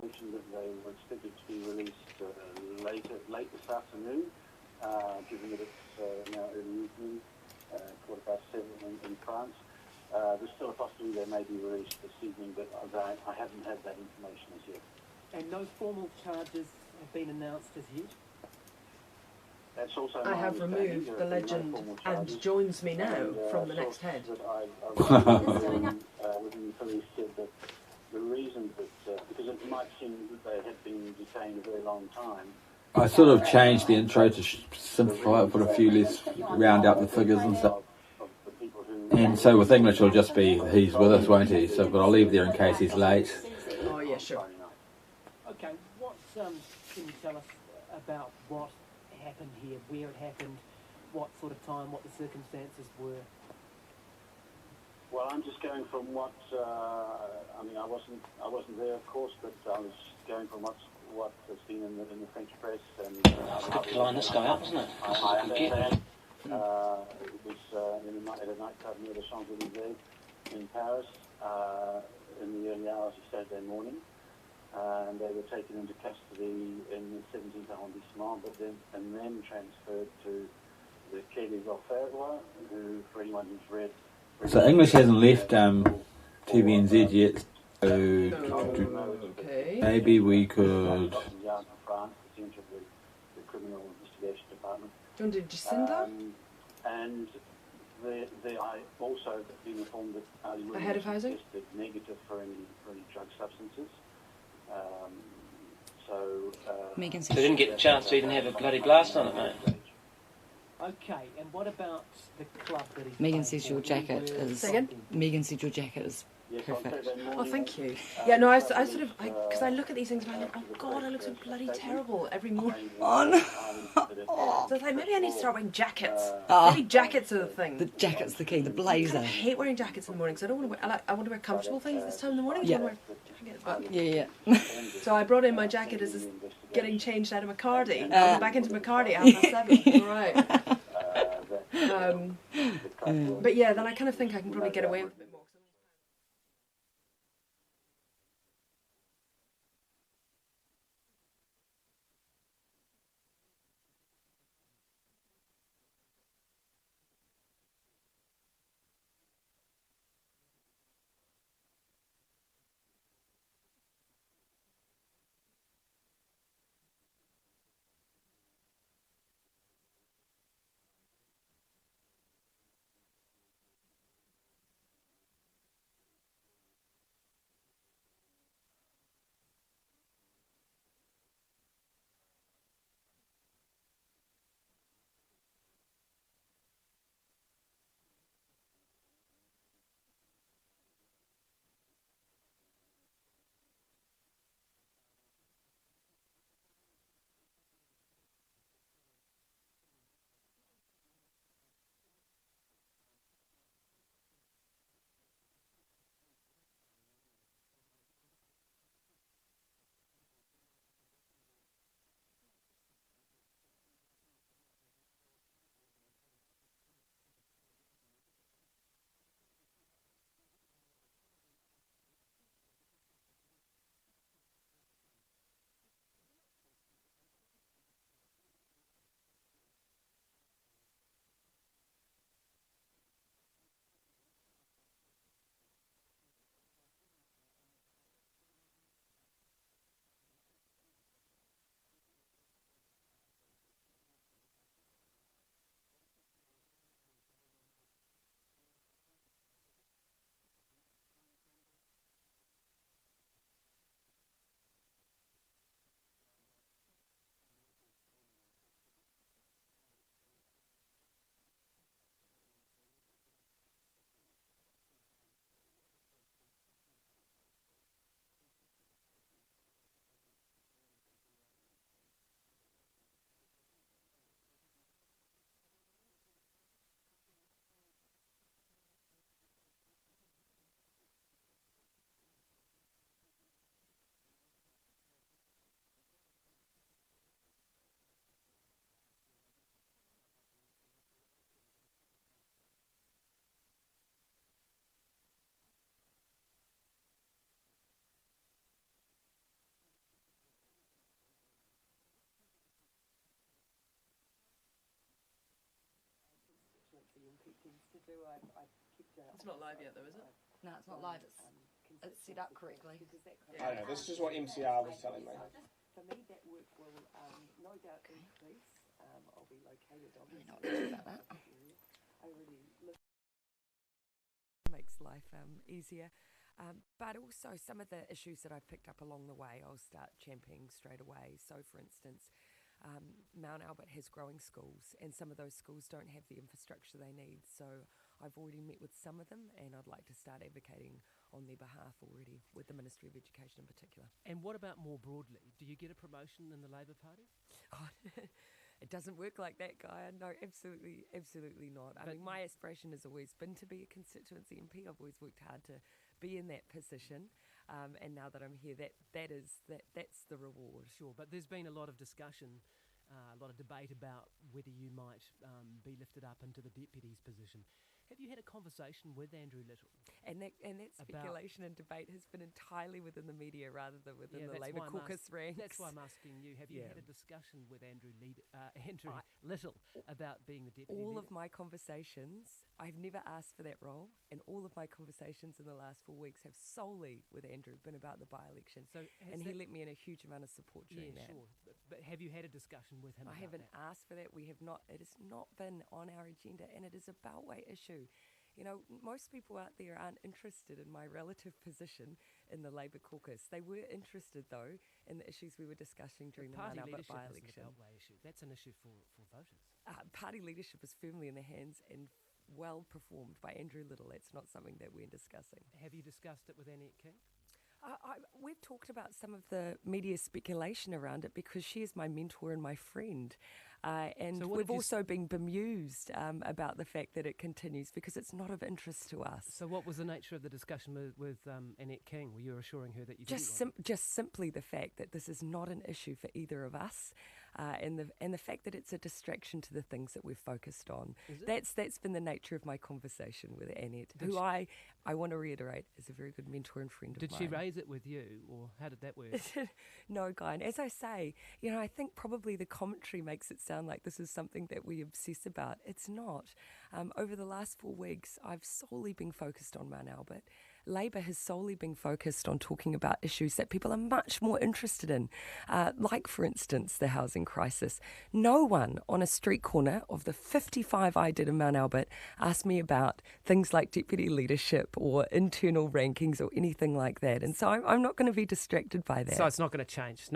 information that they were expected to be released late this afternoon, given that it's now early evening, 7:15 in France. There's still a possibility they may be released this evening, but I haven't had that information as yet. And no formal charges have been announced as yet? That's also I have removed the legend and joins me now from the next head. Within the police said that the reason that, because it might seem that they had been detained a very long time. I sort of changed the intro to simplify it, put a few less, round out the figures and stuff. And so with English it'll just be, he's with us, won't he? So, but I'll leave there in case he's late. Oh yeah, sure. Okay, what can you tell us about what happened here, where it happened, what sort of time, what the circumstances were? Well, I'm just going from what I mean. I wasn't there, of course, but I was going from what has been in the French press. And good to line this guy up, isn't it? I understand. It was at a nightclub near the Champs-Élysées in Paris in the early hours of Saturday morning, and they were taken into custody in the 17th arrondissement, but then transferred to the Quai des Orfèvres, who, for anyone who's read. So English hasn't left TVNZ yet, so Okay. maybe we could... The Criminal Investigation Department. Do you want to do Jacinda? And I also been informed that Ali A head of housing? tested negative for any drug substances. They didn't get the chance to even have a bloody blast on it, mate. Okay, and what about the club that he's Megan playing says your for? jacket Where- is... Say again? Megan said your jacket is Yes, on perfect. Saturday morning, Oh, thank you. Yeah, no, I sort of, because I look at these things and I think, oh God, I look so bloody terrible every morning. So I thought, maybe I need to start wearing jackets. Maybe jackets are the thing. The jacket's the key, the I blazer. hate wearing jackets in the morning because I don't want to wear. I want to wear comfortable things this time in the morning. Yeah. I want to wear jackets, but Yeah. so I brought in my jacket as getting changed out of McCarty. I'm back into McCarty at 7:30. All right. But yeah, then I kind of think I can probably get away with a bit more. things to do. I kept It's not live yet, though, is it? No, it's not live. It's set up correctly. I know, this is what MCR was telling me. For me, that work will no doubt increase. I'll be located obviously Not sure about that. area. I really look. Makes life easier. But also some of the issues that I've picked up along the way, I'll start championing straight away. So, for instance, Mount Albert has growing schools, and some of those schools don't have the infrastructure they need. So I've already met with some of them, and I'd like to start advocating on their behalf already with the Ministry of Education in particular. And what about more broadly? Do you get a promotion in the Labour Party? Oh, it doesn't work like that, Guy. No, absolutely not. I mean, my aspiration has always been to be a constituency MP. I've always worked hard to be in that position, and now that I'm here, that's the reward. Sure, but there's been a lot of discussion, a lot of debate about whether you might be lifted up into the deputy's position. Have you had a conversation with Andrew Little? And that speculation and debate has been entirely within the media rather than within the Labour caucus ranks. That's why I'm asking you. Have you had a discussion with Andrew Little about being the deputy? All leader? of my conversations, I've never asked for that role, and all of my conversations in the last 4 weeks have solely with Andrew been about the by-election. So he let me in a huge amount of support during that. Sure. But have you had a discussion with him? I haven't asked for that. We have not. It has not been on our agenda, and it is a beltway issue. You know, most people out there aren't interested in my relative position in the Labour caucus. They were interested, though, in the issues we were discussing during the Mount Albert by-election. That's an issue for voters. Party leadership is firmly in the hands and well performed by Andrew Little. It's not something that we're discussing. Have you discussed it with Annette King? We've talked about some of the media speculation around it because she is my mentor and my friend. And so we've also been bemused about the fact that it continues because it's not of interest to us. So what was the nature of the discussion with Annette King? Were you assuring her that you just simply the fact that this is not an issue for either of us, and the fact that it's a distraction to the things that we've focused on. That's been the nature of my conversation with Annette, who I want to reiterate is a very good mentor and friend of mine. Did she raise it with you, or how did that work? No, Guy. And as I say, you know, I think probably the commentary makes it sound like this is something that we obsess about. It's not. Over the last 4 weeks, I've solely been focused on Mount Albert. Labour has solely been focused on talking about issues that people are much more interested in, like, for instance, the housing crisis. No one on a street corner of the 55 I did in Mount Albert asked me about things like deputy leadership or internal rankings or anything like that. And so I'm not going to be distracted by that. So it's not going to change?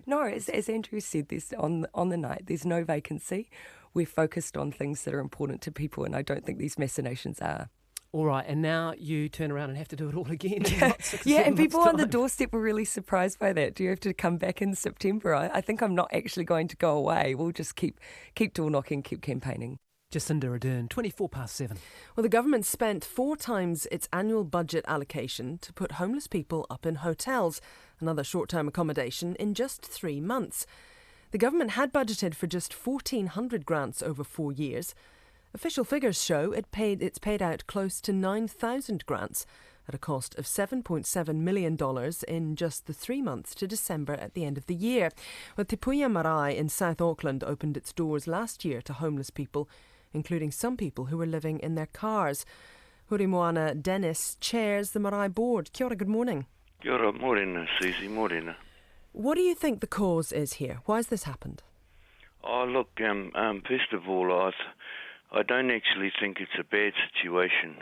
No, as Andrew said, there's on the night, there's no vacancy. We're focused on things that are important to people, and I don't think these machinations are. All right, and now you turn around and have to do it all again. And people on the doorstep were really surprised by that. Do you have to come back in September? I think I'm not actually going to go away. We'll just keep door knocking, keep campaigning. Jacinda Ardern, 7:24. Well, the government spent 4 times its annual budget allocation to put homeless people up in hotels and other short-term accommodation in just 3 months. The government had budgeted for just 1,400 grants over 4 years. Official figures show it's paid out close to 9,000 grants at a cost of $7.7 million in just the 3 months to December at the end of the year. Well, Te Puia Marae in South Auckland opened its doors last year to homeless people, including some people who were living in their cars. Hurimoana Dennis chairs the Marae board. Kia ora, good morning. Kia ora, morena, Susie, morena. What do you think the cause is here? Why has this happened? Oh, look, first of all, I don't actually think it's a bad situation,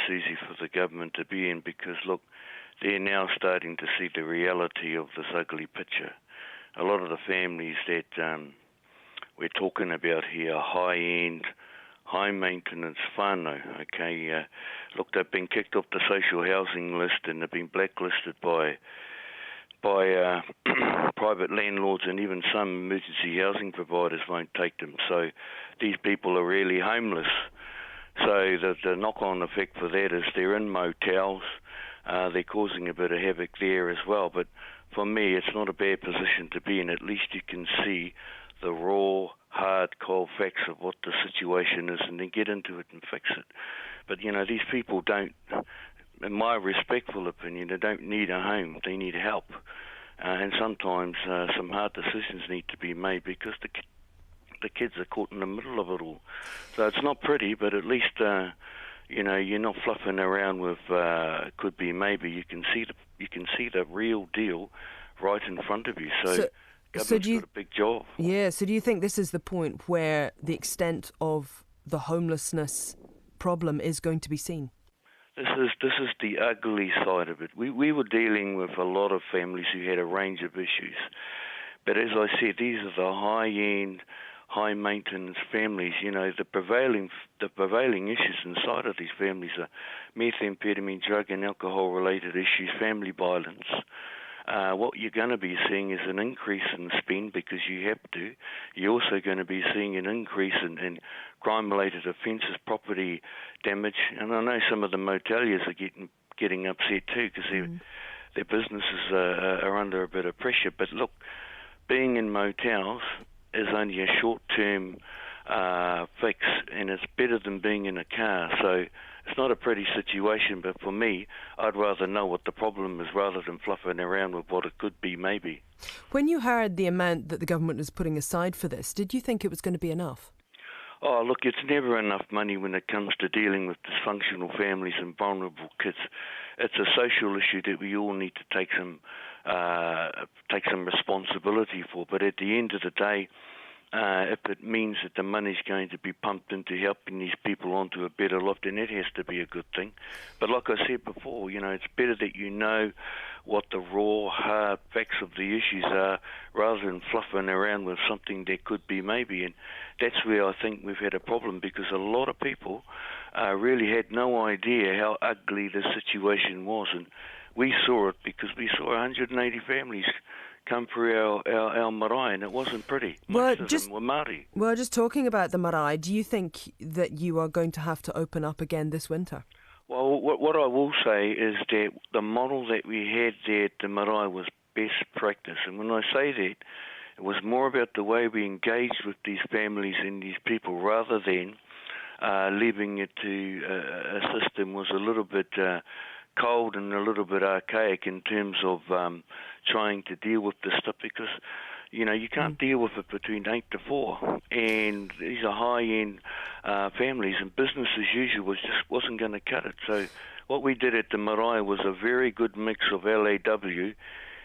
Susie, for the government to be in because, look, they're now starting to see the reality of this ugly picture. A lot of the families that we're talking about here are high-end, high-maintenance whānau, okay? Look, they've been kicked off the social housing list and they've been blacklisted by private landlords, and even some emergency housing providers won't take them. So these people are really homeless. So the knock-on effect for that is they're in motels. They're causing a bit of havoc there as well. But for me, it's not a bad position to be in. At least you can see the raw, hard, cold facts of what the situation is and then get into it and fix it. But, you know, these people don't, in my respectful opinion, they don't need a home. They need help. And sometimes some hard decisions need to be made because the kids are caught in the middle of it all. So it's not pretty, but at least you're not fluffing around with could be maybe. You can see the real deal right in front of you. So government's got a big job. Yeah. So do you think this is the point where the extent of the homelessness problem is going to be seen? This is the ugly side of it. We were dealing with a lot of families who had a range of issues. But as I said, these are the high-end, high-maintenance families. The prevailing issues inside of these families are methamphetamine, drug and alcohol-related issues, family violence. What you're going to be seeing is an increase in spend because you have to. You're also going to be seeing an increase in crime-related offences, property damage. And I know some of the moteliers are getting upset too because their businesses are under a bit of pressure. But look, being in motels is only a short-term fix, and it's better than being in a car. So it's not a pretty situation, but for me, I'd rather know what the problem is rather than fluffing around with what it could be maybe. When you heard the amount that the government was putting aside for this, did you think it was going to be enough? Oh, look, it's never enough money when it comes to dealing with dysfunctional families and vulnerable kids. It's a social issue that we all need to take some responsibility for. But at the end of the day, if it means that the money's going to be pumped into helping these people onto a better life, then that has to be a good thing. But like I said before, it's better that you know what the raw, hard facts of the issues are rather than fluffing around with something that could be maybe. And that's where I think we've had a problem because a lot of people really had no idea how ugly the situation was. And we saw it because we saw 180 families come through our marae, and it wasn't pretty. Most of them were Māori. Well, just talking about the marae, do you think that you are going to have to open up again this winter? Well, what I will say is that the model that we had there at the marae was best practice. And when I say that, it was more about the way we engaged with these families and these people rather than leaving it to a system was a little bit cold and a little bit archaic in terms of trying to deal with this stuff because, you can't deal with it between 8 to 4. And these are high-end families and business as usual just wasn't going to cut it. So what we did at the marae was a very good mix of LAW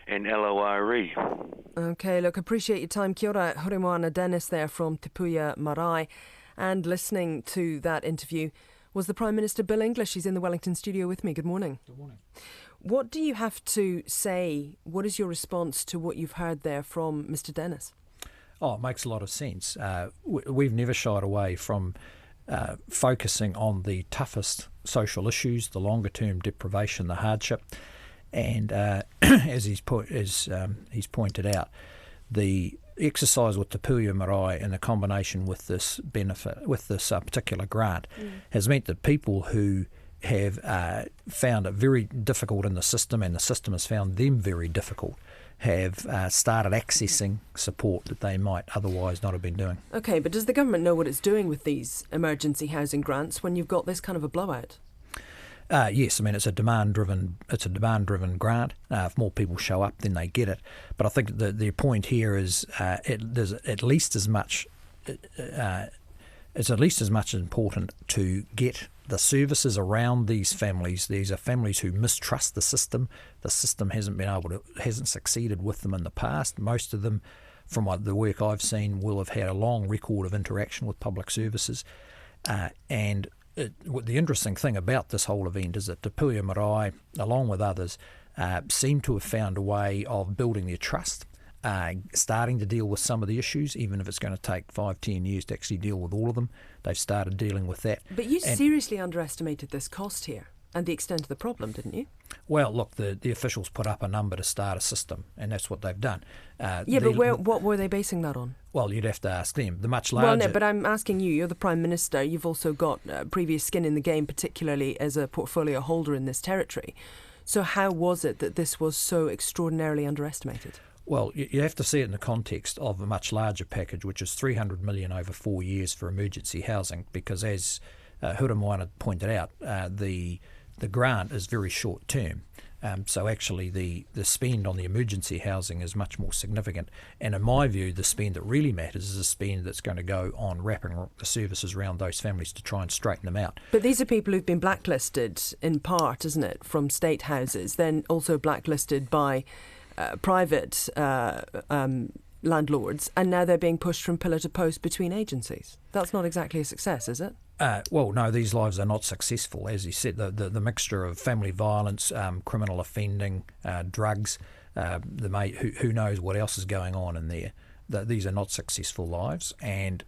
and LORE. Okay, look, appreciate your time. Kia ora, Horemoana Dennis there from Te Puia Marae. And listening to that interview was the Prime Minister, Bill English. He's in the Wellington studio with me. Good morning. Good morning. What do you have to say? What is your response to what you've heard there from Mr. Dennis? Oh, it makes a lot of sense. We've never shied away from focusing on the toughest social issues, the longer-term deprivation, the hardship, and as he's pointed out, the exercise with Te Puia Marae and the combination with this benefit, with this particular grant, has meant that people who have found it very difficult in the system, and the system has found them very difficult, have started accessing support that they might otherwise not have been doing. Okay, but does the government know what it's doing with these emergency housing grants when you've got this kind of a blowout? Yes, I mean it's a demand-driven grant. If more people show up, then they get it. But I think the point here is there's at least as much. It's at least as much important to get the services around these families. These are families who mistrust the system. The system hasn't succeeded with them in the past. Most of them, from the work I've seen, will have had a long record of interaction with public services, and the interesting thing about this whole event is that Te Puia Marae, along with others, seem to have found a way of building their trust, starting to deal with some of the issues, even if it's going to take 5-10 years to actually deal with all of them. They've started dealing with that. But you seriously underestimated this cost here and the extent of the problem, didn't you? Well, look, the officials put up a number to start a system, and that's what they've done. But what were they basing that on? Well, you'd have to ask them. The much larger... Well, no, but I'm asking you. You're the Prime Minister. You've also got previous skin in the game, particularly as a portfolio holder in this territory. So how was it that this was so extraordinarily underestimated? Well, you have to see it in the context of a much larger package, which is $300 million over 4 years for emergency housing, because as Huramoana pointed out, the grant is very short term. So actually the spend on the emergency housing is much more significant. And in my view, the spend that really matters is the spend that's going to go on wrapping the services around those families to try and straighten them out. But these are people who've been blacklisted in part, isn't it, from state houses, then also blacklisted by private landlords, and now they're being pushed from pillar to post between agencies. That's not exactly a success, is it? Well, no, these lives are not successful. As you said, the mixture of family violence, criminal offending, drugs, who knows what else is going on in there. These are not successful lives, and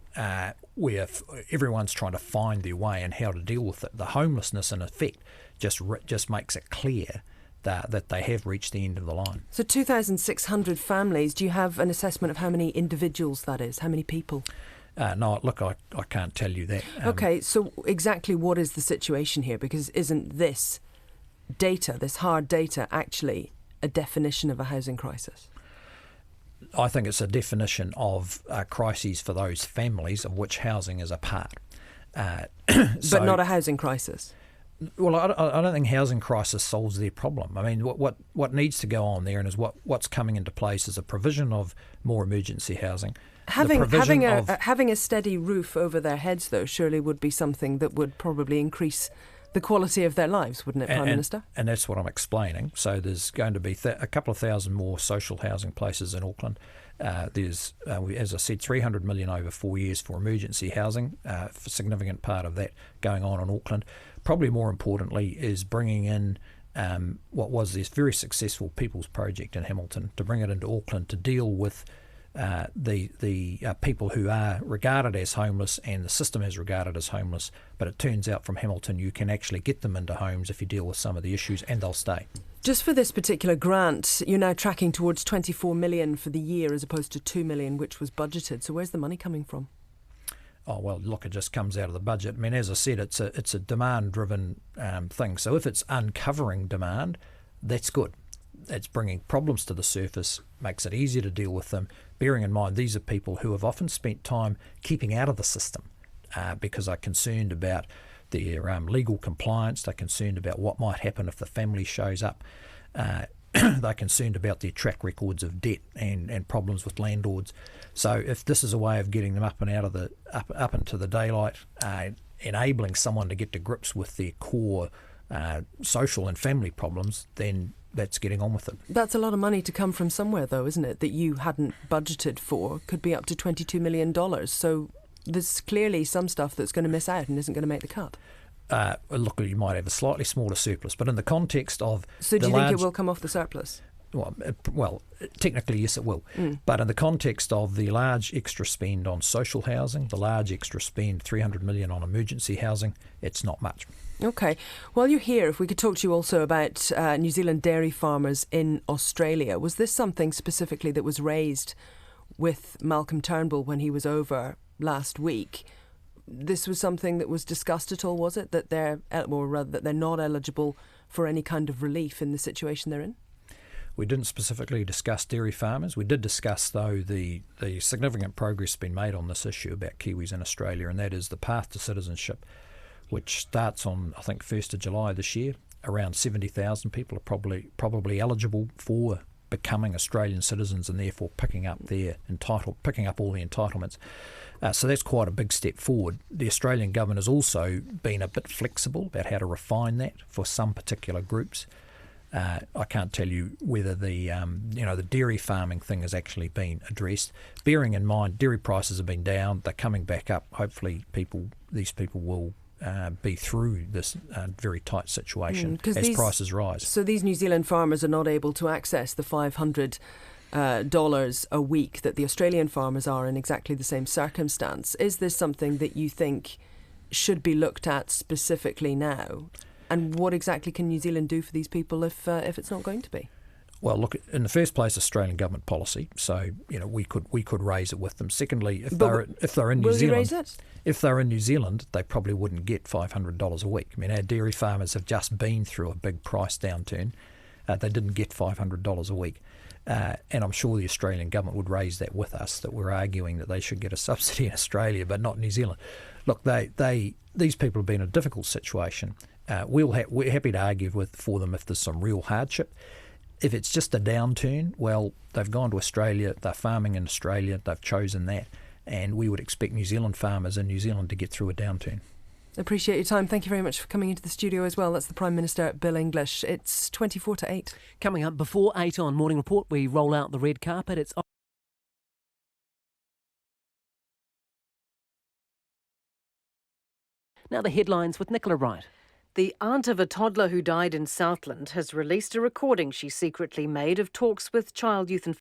everyone's trying to find their way and how to deal with it. The homelessness, in effect, just makes it clear that they have reached the end of the line. So 2,600 families, do you have an assessment of how many individuals that is, how many people? No, look, I can't tell you that. Okay, so exactly what is the situation here? Because isn't this data, this hard data, actually a definition of a housing crisis? I think it's a definition of crises for those families of which housing is a part. But not a housing crisis? Well, I don't think housing crisis solves their problem. I mean, what needs to go on there and is what's coming into place is a provision of more emergency housing. Having a steady roof over their heads, though, surely would be something that would probably increase the quality of their lives, wouldn't it, Prime Minister? And that's what I'm explaining. So there's going to be a couple of thousand more social housing places in Auckland. There's, as I said, 300 million over 4 years for emergency housing, a significant part of that going on in Auckland. Probably more importantly is bringing in what was this very successful People's Project in Hamilton, to bring it into Auckland to deal with the people who are regarded as homeless and the system is regarded as homeless. But it turns out from Hamilton you can actually get them into homes if you deal with some of the issues, and they'll stay. Just for this particular grant, you're now tracking towards 24 million for the year as opposed to 2 million, which was budgeted. So where's the money coming from? Oh, well, look, it just comes out of the budget. I mean, as I said, it's a demand-driven thing. So if it's uncovering demand, that's good. It's bringing problems to the surface, makes it easier to deal with them, bearing in mind these are people who have often spent time keeping out of the system because they're concerned about their legal compliance, they're concerned about what might happen if the family shows up, they're concerned about their track records of debt and problems with landlords. So if this is a way of getting them up and out of up into the daylight, enabling someone to get to grips with their core social and family problems, then that's getting on with it. That's a lot of money to come from somewhere, though, isn't it, that you hadn't budgeted for? Could be up to $22 million. So there's clearly some stuff that's going to miss out and isn't going to make the cut. Look, you might have a slightly smaller surplus, but in the context of... So do you think it will come off the surplus? Well, technically, yes, it will. But in the context of the large extra spend on social housing, the large extra spend, 300 million on emergency housing, it's not much. OK. While you're here, if we could talk to you also about New Zealand dairy farmers in Australia. Was this something specifically that was raised with Malcolm Turnbull when he was over last week? This was something that was discussed at all, was it? That they're not eligible for any kind of relief in the situation they're in? We didn't specifically discuss dairy farmers. We did discuss, though, the significant progress been made on this issue about Kiwis in Australia, and that is the path to citizenship, which starts on, I think, 1st of July this year. Around 70,000 people are probably eligible for becoming Australian citizens and therefore picking up all the entitlements. So that's quite a big step forward. The Australian government has also been a bit flexible about how to refine that for some particular groups. I can't tell you whether the dairy farming thing has actually been addressed. Bearing in mind, dairy prices have been down; they're coming back up. Hopefully, these people will be through this very tight situation as prices rise. So these New Zealand farmers are not able to access the $500 a week that the Australian farmers are in exactly the same circumstance. Is this something that you think should be looked at specifically now? And what exactly can New Zealand do for these people if it's not going to be? Well, look, in the first place, Australian government policy. So we could raise it with them. Secondly, if they're in New Zealand, will you raise it? If they're in New Zealand, they probably wouldn't get $500 a week. I mean, our dairy farmers have just been through a big price downturn. They didn't get $500 a week. And I'm sure the Australian government would raise that with us, that we're arguing that they should get a subsidy in Australia but not New Zealand. Look, these people have been in a difficult situation, we're happy to argue for them if there's some real hardship. If it's just a downturn, well, they've gone to Australia, they're farming in Australia, they've chosen that, and we would expect New Zealand farmers in New Zealand to get through a downturn. Appreciate your time. Thank you very much for coming into the studio as well. That's the Prime Minister, Bill English. It's 24 to 8. Coming up before 8 on Morning Report, we roll out the red carpet. It's now the headlines with Nicola Wright. The aunt of a toddler who died in Southland has released a recording she secretly made of talks with child, youth and